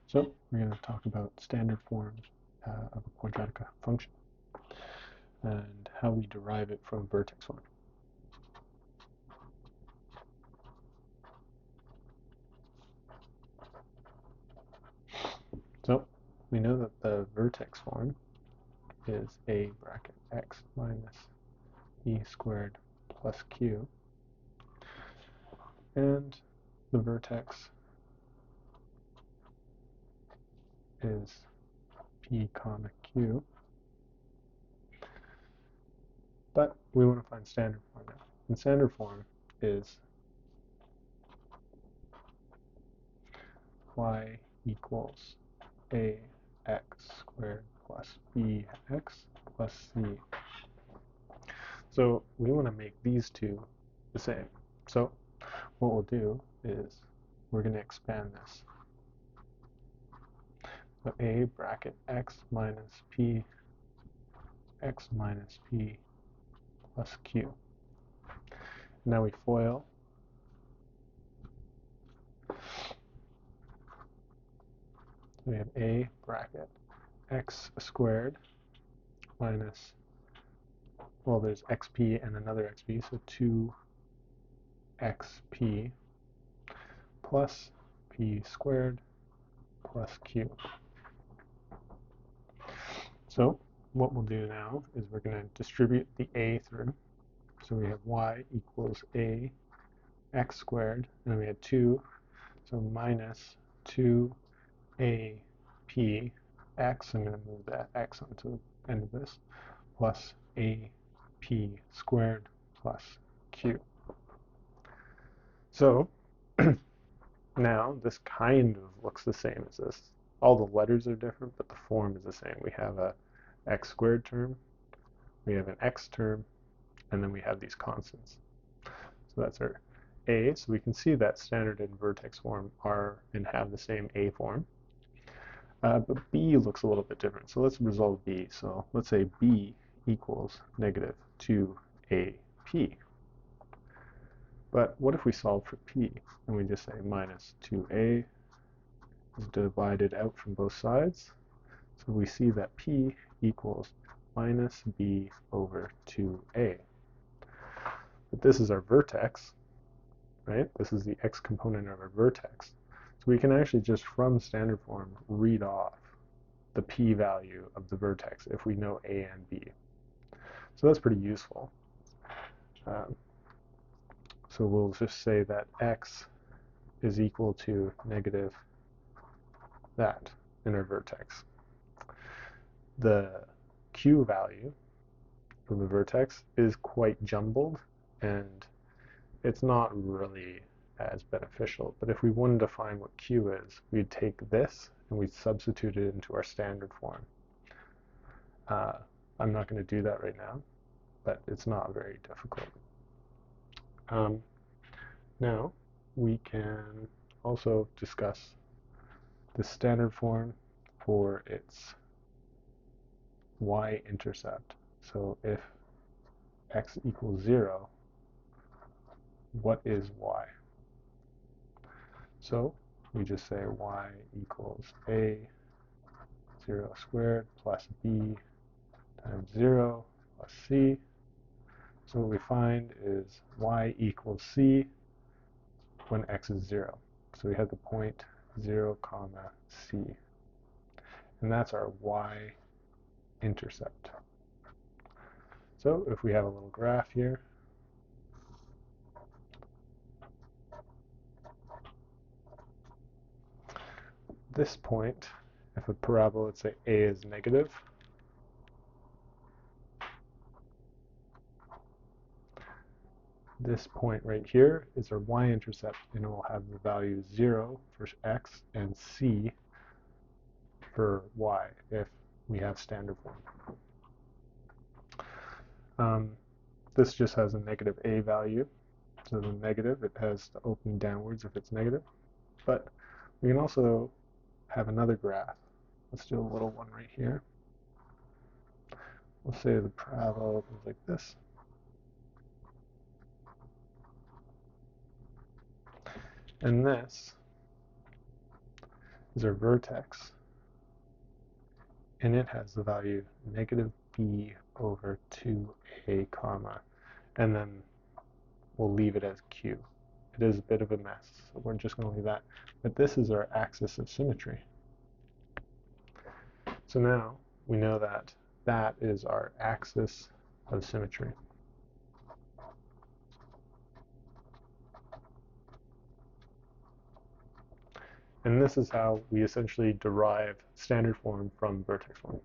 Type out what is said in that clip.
So we're going to talk about standard forms of a quadratic function and how we derive it from vertex form. So we know that the vertex form is a bracket x minus e squared plus q, and the vertex is p comma q, but we want to find standard form now. And standard form is y equals ax squared plus bx plus c. So we want to make these two the same. So what we'll do is we're going to expand this. So a bracket x minus p plus q. Now we FOIL. We have a bracket x squared minus, well, there's xp and another xp, so 2xp plus p squared plus q. So what we'll do now is we're going to distribute the a through. So we have y equals a x squared, and then we had 2, so minus 2a p x, I'm going to move that x onto the end of this, plus a p squared plus q. So now this kind of looks the same as this. All the letters are different, but the form is the same. We have a x squared term, we have an x term, and then we have these constants. So that's our a, so we can see that standard and vertex form are and have the same a form. But b looks a little bit different. So let's resolve b. So let's say b equals negative 2ap. But what if we solve for p and we just say minus 2a is divided out from both sides? So we see that p equals minus b over 2a. But this is our vertex, right? This is the x component of our vertex. So we can actually just from standard form read off the p-value of the vertex if we know a and b. So that's pretty useful. So we'll just say that x is equal to negative that in our vertex. The q value of the vertex is quite jumbled, and it's not really as beneficial. But if we wanted to find what q is, we'd take this and we'd substitute it into our standard form. I'm not going to do that right now, but it's not very difficult. Now we can also discuss the standard form for its y-intercept. So if x equals 0, what is y? So we just say y equals a 0 squared plus b times 0 plus c. So what we find is y equals c when x is 0. So we have the point 0 comma c. And that's our y-intercept. So if we have a little graph here, this point, if a parabola, let's say a is negative, this point right here is our y-intercept, and it will have the value 0 for x and c for y if we have standard form. This just has a negative a value, so the negative, it has to open downwards if it's negative. But we can also have another graph. Let's do a little one right here. We'll say the parabola opens like this. And this is our vertex, and it has the value negative b over 2a comma, and then we'll leave it as q. It is a bit of a mess, so we're just going to leave that. But this is our axis of symmetry. So now we know that that is our axis of symmetry. And this is how we essentially derive standard form from vertex form.